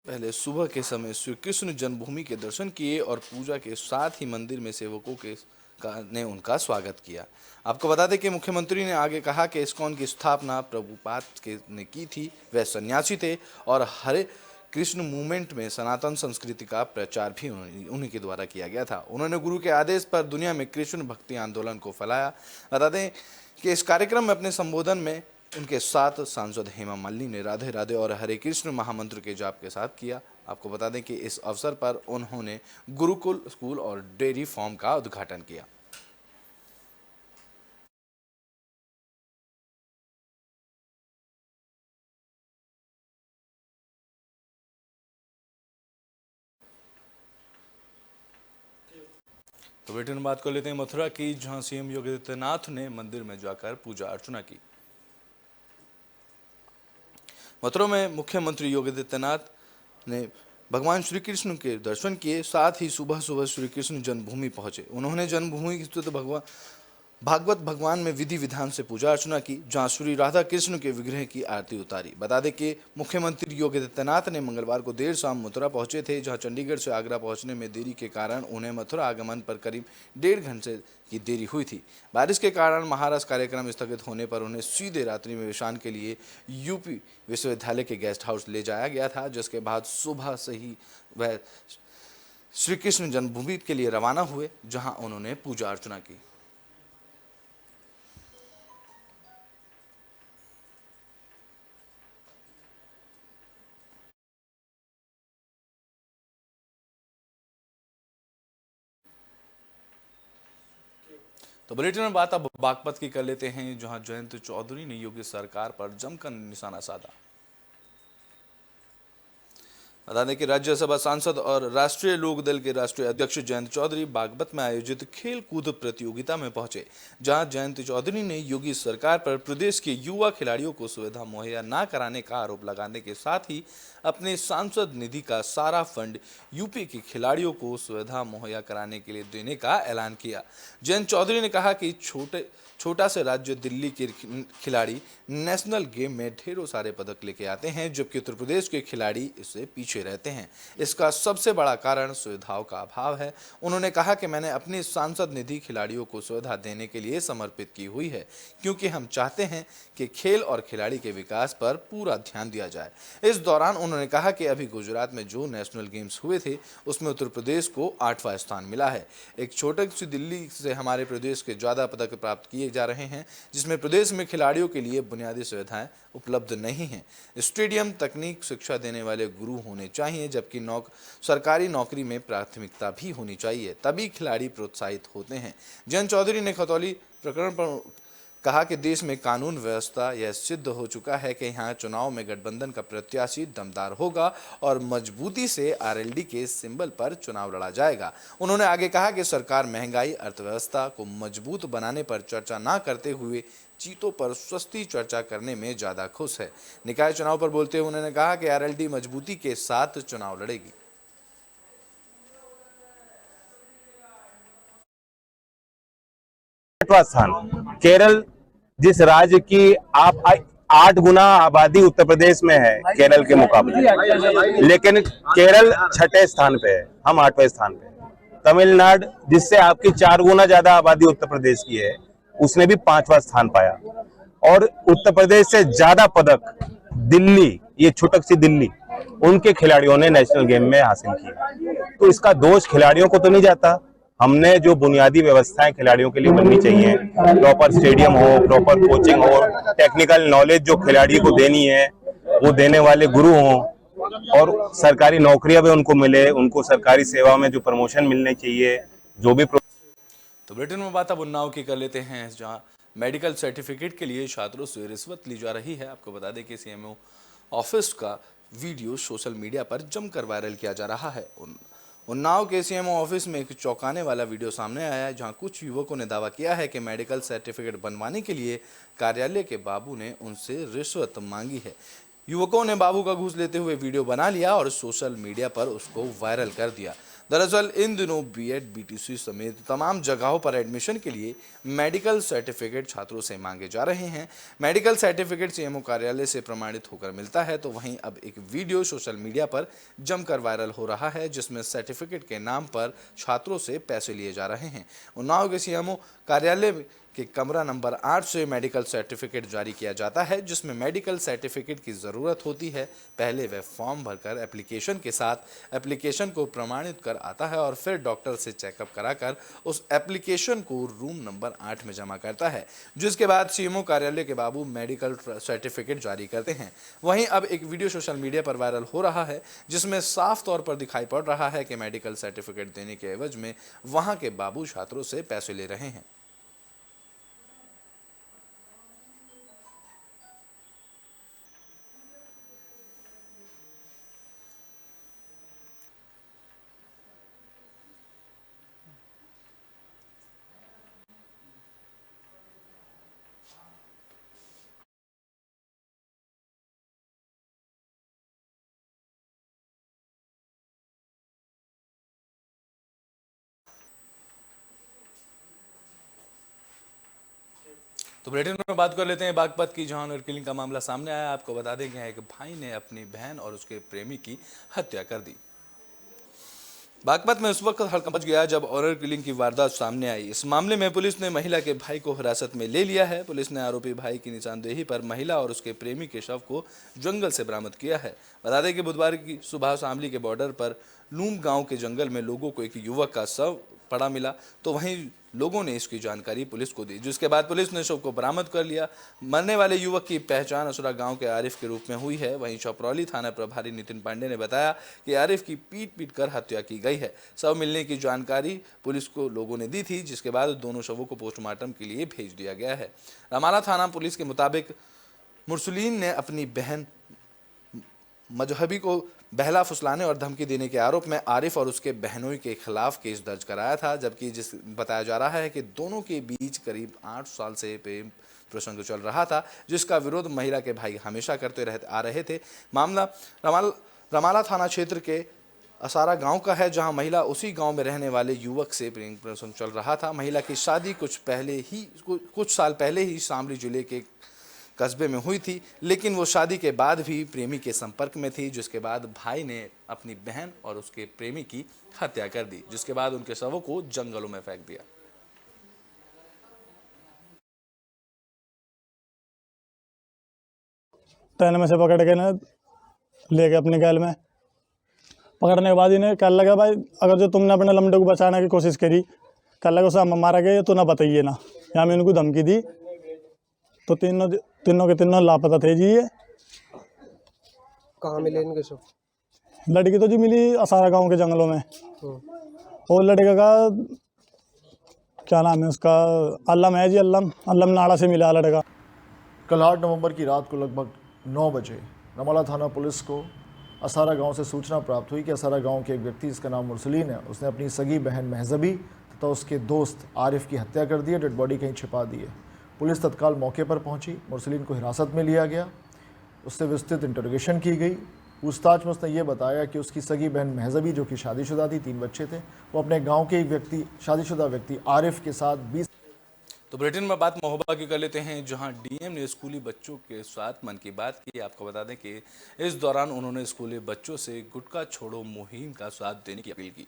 पहले सुबह के समय श्री कृष्ण जन्मभूमि के दर्शन किए और पूजा के साथ ही मंदिर में सेवकों ने उनका स्वागत किया। आपको बता दें कि मुख्यमंत्री ने आगे कहा कि इस्कॉन की स्थापना प्रभुपाद ने की थी। वह सन्यासी थे और हरे कृष्ण मूवमेंट में सनातन संस्कृति का प्रचार भी उन्हीं के द्वारा किया गया था। उन्होंने गुरु के आदेश पर दुनिया में कृष्ण भक्ति आंदोलन को फैलाया। बता दें कि इस कार्यक्रम में अपने संबोधन में उनके साथ सांसद हेमा मालिनी ने राधे राधे और हरे कृष्ण महामंत्र के जाप के साथ किया। आपको बता दें कि इस अवसर पर उन्होंने गुरुकुल स्कूल और डेयरी फार्म का उद्घाटन किया। तो बेटे में बात कर लेते हैं मथुरा की, जहां सीएम योगी आदित्यनाथ ने मंदिर में जाकर पूजा अर्चना की। मथुरा में मुख्यमंत्री योगी आदित्यनाथ ने भगवान श्री कृष्ण के दर्शन किए, साथ ही सुबह सुबह श्री कृष्ण जन्मभूमि पहुंचे। उन्होंने जन्मभूमि स्थित भागवत भगवान में विधि विधान से पूजा अर्चना की, जहां श्री राधा कृष्ण के विग्रह की आरती उतारी। बता दें कि मुख्यमंत्री योगी आदित्यनाथ ने मंगलवार को देर शाम मथुरा पहुंचे थे, जहां चंडीगढ़ से आगरा पहुंचने में देरी के कारण उन्हें मथुरा आगमन पर करीब 1.5 घंटे की देरी हुई थी। बारिश के कारण महाराज कार्यक्रम स्थगित होने पर उन्हें सीधे रात्रि में विश्राम के लिए यूपी विश्वविद्यालय के गेस्ट हाउस ले जाया गया था, जिसके बाद सुबह से ही वह श्री कृष्ण जन्मभूमि के लिए रवाना हुए, जहां उन्होंने पूजा अर्चना की। तो बुलेटिन में बात अब बागपत की कर लेते हैं, जहां जयंत चौधरी ने योगी सरकार पर जमकर निशाना साधा। बता दें कि राज्यसभा सांसद और राष्ट्रीय लोकदल के राष्ट्रीय अध्यक्ष जयंत चौधरी बागपत में आयोजित खेल कूद प्रतियोगिता में पहुंचे, जहां जयंत चौधरी ने योगी सरकार पर प्रदेश के युवा खिलाड़ियों को सुविधा मुहैया न कराने का आरोप लगाने के साथ ही अपने सांसद निधि का सारा फंड यूपी के खिलाड़ियों को सुविधा मुहैया कराने के लिए देने का ऐलान किया। जयंत चौधरी ने कहा कि छोटा से राज्य दिल्ली के खिलाड़ी नेशनल गेम में ढेरों सारे पदक लेके आते हैं, जबकि उत्तर प्रदेश के खिलाड़ी इससे पीछे रहते हैं। इसका सबसे बड़ा कारण सुविधाओं का अभाव है। उन्होंने कहा कि मैंने अपनी सांसद निधि खिलाड़ियों को सुविधा देने के लिए समर्पित की हुई है, क्योंकि हम चाहते हैं कि खेल और खिलाड़ी के विकास पर पूरा ध्यान दिया जाए। इस दौरान उन्होंने कहा कि अभी गुजरात में जो नेशनल गेम्स हुए थे, उसमें उत्तर प्रदेश को 8वां स्थान मिला है। एक छोटी सी दिल्ली से हमारे प्रदेश के ज़्यादा पदक प्राप्त किए जा रहे हैं, जिसमें प्रदेश में खिलाड़ियों के लिए बुनियादी सुविधाएं उपलब्ध नहीं हैं। स्टेडियम, तकनीक, शिक्षा देने वाले गुरु होने चाहिए, जबकि सरकारी नौकरी में प्राथमिकता भी होनी चाहिए, तभी खिलाड़ी प्रोत्साहित होते हैं। जयंत चौधरी ने खतौली प्रकरण पर कहा कि देश में कानून व्यवस्था यह सिद्ध हो चुका है कि यहाँ चुनाव में गठबंधन का प्रत्याशी दमदार होगा और मजबूती से आरएलडी के सिंबल पर चुनाव लड़ा जाएगा। उन्होंने आगे कहा कि सरकार महंगाई, अर्थव्यवस्था को मजबूत बनाने पर चर्चा न करते हुए चीतों पर सस्ती चर्चा करने में ज्यादा खुश है। निकाय चुनाव पर बोलते हुए उन्होंने कहा कि आरएलडी मजबूती के साथ चुनाव लड़ेगी। 8वां स्थान। केरल जिस राज्य की आप 8 गुना आबादी उत्तर प्रदेश में है केरल के मुकाबले, लेकिन केरल 6ठे स्थान पे है, हम 8वें स्थान पे हैं। तमिलनाडु जिससे आपकी 4 गुना ज्यादा आबादी उत्तर प्रदेश की है, उसने भी 5वां स्थान पाया। और उत्तर प्रदेश से ज्यादा पदक दिल्ली, ये छुटक सी दिल्ली, उनके खिलाड़ियों ने नेशनल गेम में हासिल किया। तो इसका दोष खिलाड़ियों को तो नहीं जाता। हमने जो बुनियादी व्यवस्थाएं खिलाड़ियों के लिए बननी चाहिए, प्रॉपर स्टेडियम हो, प्रॉपर कोचिंग हो, टेक्निकल नॉलेज जो खिलाड़ी को देनी है वो देने वाले गुरु हों, और सरकारी नौकरियां भी उनको मिले, उनको सरकारी सेवा में जो प्रमोशन मिलने चाहिए, जो भी तो बुलेटिन में बात अब उन्नाव की कर लेते हैं, जहां मेडिकल सर्टिफिकेट के लिए छात्रों से रिश्वत ली जा रही है। आपको बता दें कि सीएमओ ऑफिस का वीडियो सोशल मीडिया पर जमकर वायरल किया जा रहा है। उन्नाव के सीएमओ ऑफिस में एक चौंकाने वाला वीडियो सामने आया है, जहां कुछ युवकों ने दावा किया है कि मेडिकल सर्टिफिकेट बनवाने के लिए कार्यालय के बाबू ने उनसे रिश्वत मांगी है। युवकों ने बाबू का घूस लेते हुए वीडियो बना लिया और सोशल मीडिया पर उसको वायरल कर दिया। दरअसल इन दिनों बीएड, बीटीसी समेत तमाम जगहों पर एडमिशन के लिए मेडिकल सर्टिफिकेट छात्रों से मांगे जा रहे हैं। मेडिकल सर्टिफिकेट सीएमओ कार्यालय से प्रमाणित होकर मिलता है, तो वहीं अब एक वीडियो सोशल मीडिया पर जमकर वायरल हो रहा है, जिसमें सर्टिफिकेट के नाम पर छात्रों से पैसे लिए जा रहे हैं। उन्नाव के सीएमओ कार्यालय के कमरा नंबर 8 से मेडिकल सर्टिफिकेट जारी किया जाता है, जिसमें मेडिकल सर्टिफिकेट की ज़रूरत होती है। पहले वह फॉर्म भरकर एप्लीकेशन के साथ एप्लीकेशन को प्रमाणित कर आता है और फिर डॉक्टर से चेकअप कराकर उस एप्लीकेशन को रूम नंबर 8 में जमा करता है, जिसके बाद सीएमओ कार्यालय के बाबू मेडिकल सर्टिफिकेट जारी करते हैं। वहीं अब एक वीडियो सोशल मीडिया पर वायरल हो रहा है, जिसमें साफ तौर पर दिखाई पड़ रहा है कि मेडिकल सर्टिफिकेट देने के एवज में वहां के बाबू छात्रों से पैसे ले रहे हैं। तो बुलेटिन में बात कर लेते हैं बागपत की, जहां ऑनर किलिंग का मामला सामने आया। आपको बता दें कि एक भाई ने अपनी बहन और उसके प्रेमी की हत्या कर दी। बागपत में उस वक्त हड़कंप मच गया जब ऑनर किलिंग की वारदात सामने आई। इस मामले में पुलिस ने महिला के भाई को हिरासत में ले लिया है। पुलिस ने आरोपी भाई की निशानदेही पर महिला और उसके प्रेमी के शव को जंगल से बरामद किया है। बता दें कि बुधवार की सुबह शामली के बॉर्डर पर लूम गांव के जंगल में लोगों को एक युवक का शव पड़ा मिला, तो वहीं लोगों ने इसकी जानकारी पुलिस को दी, जिसके बाद पुलिस ने शव को बरामद कर लिया। मरने वाले युवक की पहचान असुरा गांव के आरिफ के रूप में हुई है। वहीं चपरौली थाना प्रभारी नितिन पांडे ने बताया कि आरिफ की पीट कर हत्या की गई है। शव मिलने की जानकारी पुलिस को लोगों ने दी थी, जिसके बाद दोनों शवों को पोस्टमार्टम के लिए भेज दिया गया है। रमाला थाना पुलिस के मुताबिक मुरसलीन ने अपनी बहन मजहबी को बहला फुसलाने और धमकी देने के आरोप में आरिफ और उसके बहनोई के खिलाफ केस दर्ज कराया था, जबकि बताया जा रहा है कि दोनों के बीच करीब 8 साल से प्रेम प्रसंग चल रहा था, जिसका विरोध महिला के भाई हमेशा करते आ रहे थे। मामला रमाला थाना क्षेत्र के असारा गांव का है, जहां महिला उसी गांव में रहने वाले युवक से प्रेम प्रसंग चल रहा था। महिला की शादी कुछ साल पहले ही शामली जिले के कस्बे में हुई थी, लेकिन वो शादी के बाद भी प्रेमी के संपर्क में थी, जिसके बाद भाई ने अपनी बहन और उसके प्रेमी की हत्या कर दी, जिसके बाद उनके शवों को जंगलों में फेंक दिया। ट्रेन में से पकड़ के ना ले गए अपने गैल में। पकड़ने के बाद इन्हें कह लगा, भाई अगर जो तुमने अपने लमडे को बचाने की कोशिश करी, कह लगा उसे मारा गया तो ना बताइए ना। यहाँ में उनको धमकी दी, तो तीनों के तीनों लापता थे जी। ये कहाँ मिले इनके शव? लड़की तो जी मिली असारा गांव के जंगलों में। और लड़के का क्या नाम है उसका, अल्लम है जी, अल्लम नाड़ा से मिला लड़का। कल 8 नवंबर की रात को लगभग 9 बजे रमाला थाना पुलिस को असारा गांव से सूचना प्राप्त हुई कि असारा गांव के एक व्यक्ति, जिसका नाम मुरसलीन है, उसने अपनी सगी बहन महजबी तथा उसके दोस्त आरिफ की हत्या कर दी है। डेड बॉडी कहीं छिपा दी है। पुलिस तत्काल मौके पर पहुंची, मुरसलीन को हिरासत में लिया गया, उससे विस्तृत इंटरोगेशन की गई। पूछताछ में उसने ये बताया कि उसकी सगी बहन महजबी, जो कि शादीशुदा थी, 3 बच्चे थे, वो अपने गांव के एक व्यक्ति, शादीशुदा व्यक्ति आरिफ के साथ 20। तो बुलेटिन में बात महोबा की कर लेते हैं, जहां डीएम ने स्कूली बच्चों के साथ मन की बात की। आपको बता दें कि इस दौरान उन्होंने स्कूली बच्चों से गुटखा छोड़ो मुहिम का साथ देने की अपील की।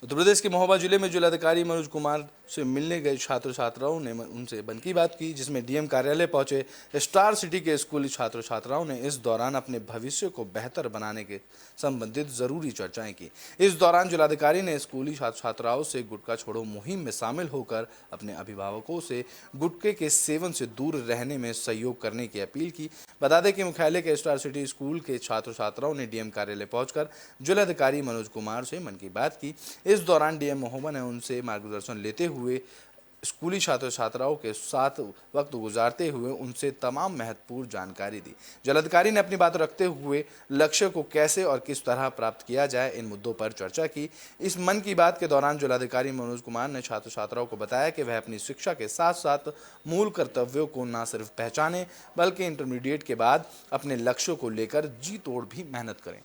उत्तर प्रदेश के महोबा जिले में जिलाधिकारी मनोज कुमार से मिलने गए छात्र छात्राओं ने उनसे मन की बात की, जिसमें डीएम कार्यालय पहुंचे स्टार सिटी के स्कूली छात्र छात्राओं ने इस दौरान अपने भविष्य को बेहतर बनाने के संबंधित जरूरी चर्चाएं की। इस दौरान जिलाधिकारी ने स्कूली छात्र छात्राओं से गुटखा छोड़ो मुहिम में शामिल होकर अपने अभिभावकों से गुटखे के सेवन से दूर रहने में सहयोग करने की अपील की। बता दें कि मुख्यालय के स्टार सिटी स्कूल के छात्र छात्राओं ने डीएम कार्यालय पहुंचकर जिलाधिकारी मनोज कुमार से मन की बात की। इस दौरान डीएम महोबा ने उनसे मार्गदर्शन लेते हुए स्कूली छात्र छात्राओं के साथ वक्त गुजारते हुए उनसे तमाम महत्वपूर्ण जानकारी दी। जिलाधिकारी ने अपनी बात रखते हुए लक्ष्य को कैसे और किस तरह प्राप्त किया जाए इन मुद्दों पर चर्चा की। इस मन की बात के दौरान जिलाधिकारी मनोज कुमार ने छात्र छात्राओं को बताया कि वह अपनी शिक्षा के साथ साथ मूल कर्तव्यों को न सिर्फ पहचाने बल्कि इंटरमीडिएट के बाद अपने लक्ष्यों को लेकर जी तोड़ भी मेहनत करें।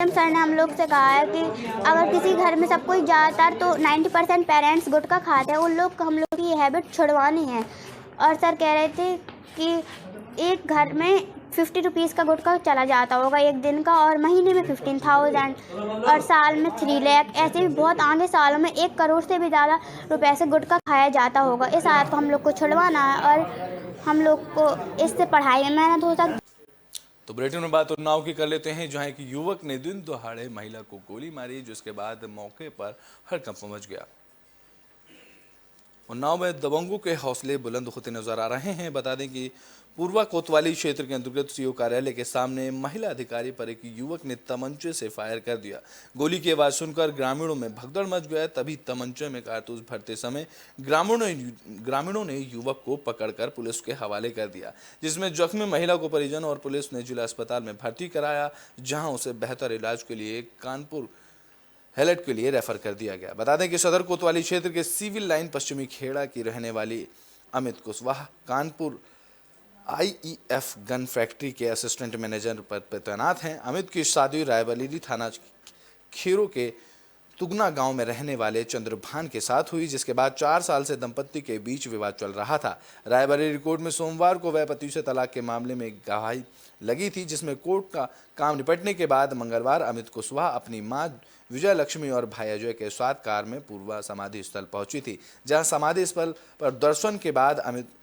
सर ने हम लोग से कहा है कि अगर किसी घर में सब कोई ज़्यादातर तो 90% पेरेंट्स गुटखा खाते हैं, उन लोग को हम लोग की ये हैबिट छुड़वानी है। और सर कह रहे थे कि एक घर में 50 रुपीज़ का गुटखा चला जाता होगा एक दिन का, और महीने में 15,000 और साल में 3 लाख, ऐसे भी बहुत आगे सालों में 1 करोड़ से भी ज़्यादा रुपए से गुटखा खाया जाता होगा। इस आदत को हम लोग को छुड़वाना है और हम लोग को इससे पढ़ाई में मेहनत हो सकती। तो बुलेटिन में बात उन्नाव की कर लेते हैं, जहां एक युवक ने दिन दहाड़े महिला को गोली मारी, जिसके बाद मौके पर हड़कंप मच गया। उन्नाव में दबंगों के हौसले बुलंद होते नजर आ रहे हैं। बता दें कि पूर्वा कोतवाली क्षेत्र के अंतर्गत सीओ कार्यालय के सामने महिला अधिकारी पर एक युवक ने तमंचे से फायर कर दिया। गोली की आवाज सुनकर ग्रामीणों में भगदड़ मच गया। तभी तमंचे में कारतूस भरते समय ग्रामीणों ने युवक को पकड़कर पुलिस के हवाले कर दिया, जिसमें जख्मी महिला को परिजन और पुलिस ने जिला अस्पताल में भर्ती कराया, जहां उसे बेहतर इलाज के लिए कानपुर हेलट के लिए रेफर कर दिया गया। बता दें कि सदर कोतवाली क्षेत्र के सिविल लाइन पश्चिमी खेड़ा की रहने वाली Amit Kushwaha Kanpur IEF gun factory के असिस्टेंट मैनेजर पद पर तैनात हैं। अमित की शादी रायबरेली थाना खीरो के तुगना गांव में रहने वाले चंद्रभान के साथ हुई, जिसके बाद 4 साल से दंपत्ति के बीच विवाद चल रहा था। रायबरेली कोर्ट में सोमवार को वह पति से तलाक के मामले में गवाही लगी थी, जिसमें कोर्ट का काम निपटने के बाद मंगलवार अमित कुशवाहा अपनी मां विजय लक्ष्मी और भाई अजय के साथ कार में पूर्वा समाधि स्थल पहुंची थी, जहां समाधि स्थल पर दर्शन के बाद अमित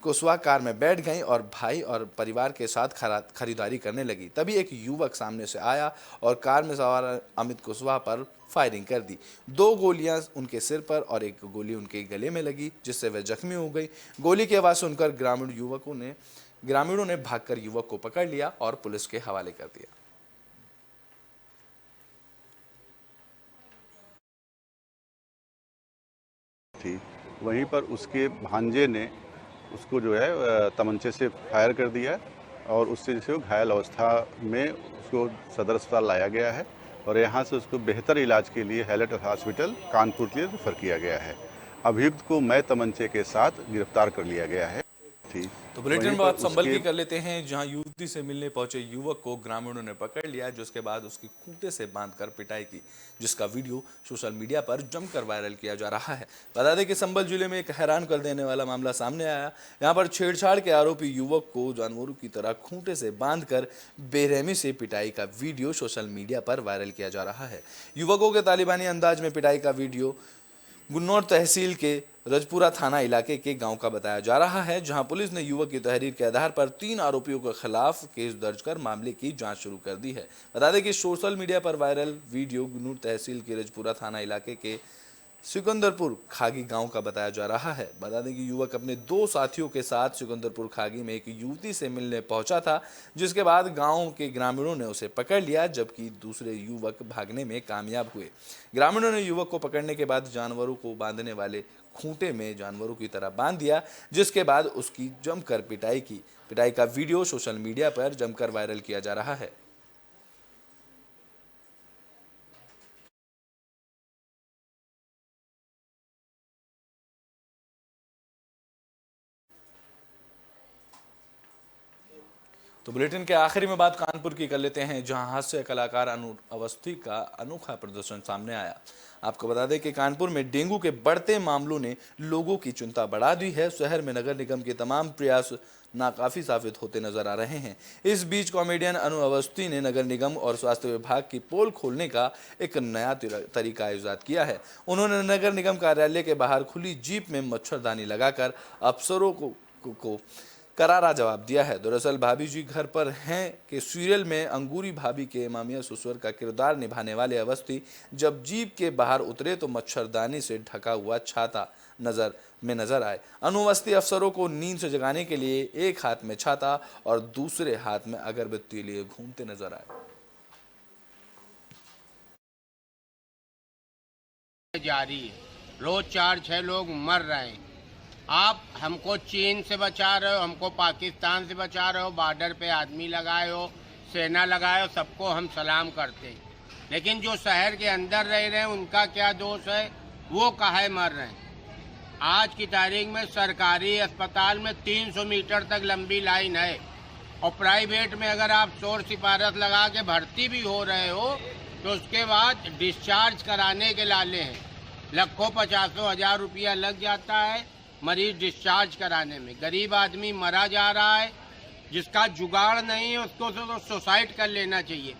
कुशवाहा कार में बैठ गई और भाई और परिवार के साथ खरीदारी करने लगी। तभी एक युवक सामने से आया और कार में सवार अमित कुशवाहा पर फायरिंग कर दी। 2 गोलियां उनके सिर पर और 1 गोली उनके गले में लगी, जिससे वह जख्मी हो गई। गोली की आवाज़ सुनकर ग्रामीणों ने भागकर युवक को पकड़ लिया और पुलिस के हवाले कर दिया। थी वहीं पर उसके भांजे ने उसको जो है तमंचे से फायर कर दिया और उससे जैसे वो घायल अवस्था में उसको सदर अस्पताल लाया गया है और यहाँ से उसको बेहतर इलाज के लिए हेलट हॉस्पिटल कानपुर के लिए रेफर किया गया है। अभियुक्त को मय तमंचे के साथ गिरफ्तार कर लिया गया है। तो बुलेटिन में बात संभल की कर लेते हैं, जहां युवती से मिलने पहुंचे युवक को ग्रामीणों ने पकड़ लिया, जिसके बाद उसकी खूंटे से बांधकर पिटाई की, जिसका वीडियो सोशल मीडिया पर जमकर वायरल किया जा रहा है। बता दें कि संभल जिले में एक हैरान कर देने वाला मामला सामने आया। यहां पर छेड़छाड़ के आरोपी युवक को जानवरों की तरह खूंटे से बांधकर बेरहमी से पिटाई का वीडियो सोशल मीडिया पर वायरल किया जा रहा है। युवकों के तालिबानी अंदाज में पिटाई का वीडियो गुन्नौर तहसील के रजपुरा थाना इलाके के गांव का बताया जा रहा है, जहां पुलिस ने युवक की तहरीर के आधार पर 3 आरोपियों के खिलाफ केस दर्ज कर मामले की जांच शुरू कर दी है। बता दें कि सोशल मीडिया पर वायरल वीडियो गुन्नौर तहसील के रजपुरा थाना इलाके के सिकंदरपुर खागी गांव का बताया जा रहा है। बता दें कि युवक अपने 2 साथियों के साथ सिकंदरपुर खागी में एक युवती से मिलने पहुंचा था, जिसके बाद गांव के ग्रामीणों ने उसे पकड़ लिया, जबकि दूसरे युवक भागने में कामयाब हुए। ग्रामीणों ने युवक को पकड़ने के बाद जानवरों को बांधने वाले खूंटे में जानवरों की तरह बांध दिया, जिसके बाद उसकी जमकर पिटाई की। पिटाई का वीडियो सोशल मीडिया पर जमकर वायरल किया जा रहा है। तो बुलेटिन के आखिरी में बात कानपुर की कर लेते हैं, जहां हास्य कलाकार अनु अवस्थी का अनोखा प्रदर्शन सामने आया। आपको बता दें कि कानपुर में डेंगू के बढ़ते मामलों ने लोगों की चिंता बढ़ा दी है। शहर में नगर निगम के तमाम प्रयास नाकाफी साबित होते नजर आ रहे हैं। इस बीच कॉमेडियन अनु अवस्थी ने नगर निगम और स्वास्थ्य विभाग की पोल खोलने का एक नया तरीका ईजाद किया है। उन्होंने नगर निगम कार्यालय के बाहर खुली जीप में मच्छरदानी लगाकर अफसरों को करारा जवाब दिया है। दरअसल भाभी जी घर पर हैं कि सीरियल में अंगूरी भाभी के मामिया ससुर का किरदार निभाने वाले अवस्थी जब जीप के बाहर उतरे तो मच्छरदानी से ढका हुआ छाता नजर आए। अनु अवस्थी अफसरों को नींद से जगाने के लिए एक हाथ में छाता और दूसरे हाथ में अगरबत्ती लिए घूमते नजर आए। जारी है। रोज 4-6 लोग मर रहे हैं। आप हमको चीन से बचा रहे हो, हमको पाकिस्तान से बचा रहे हो, बॉर्डर पे आदमी लगाए हो, सेना लगाए हो, सबको हम सलाम करते हैं। लेकिन जो शहर के अंदर रह रहे हैं उनका क्या दोष है, वो काहे मर रहे हैं। आज की तारीख में सरकारी अस्पताल में 300 मीटर तक लंबी लाइन है और प्राइवेट में अगर आप शोर सिफारिश लगा के भर्ती भी हो रहे हो तो उसके बाद डिस्चार्ज कराने के लाले हैं। लाखों 50,000 रुपया लग जाता है मरीज डिस्चार्ज कराने में। गरीब आदमी मरा जा रहा है, जिसका जुगाड़ नहीं है उसको तो सुसाइड कर लेना चाहिए।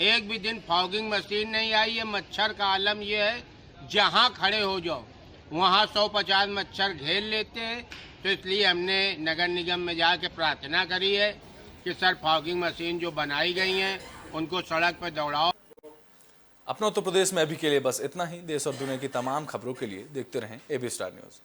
एक भी दिन फॉगिंग मशीन नहीं आई है। मच्छर का आलम ये है, जहाँ खड़े हो जाओ वहाँ 150 मच्छर घेर लेते हैं। तो इसलिए हमने नगर निगम में जाके प्रार्थना करी है कि सर फॉगिंग मशीन जो बनाई गई हैं उनको सड़क पर दौड़ाओ। अपना उत्तर प्रदेश में अभी के लिए बस इतना ही। देश और दुनिया की तमाम खबरों के लिए देखते रहें एबी स्टार न्यूज।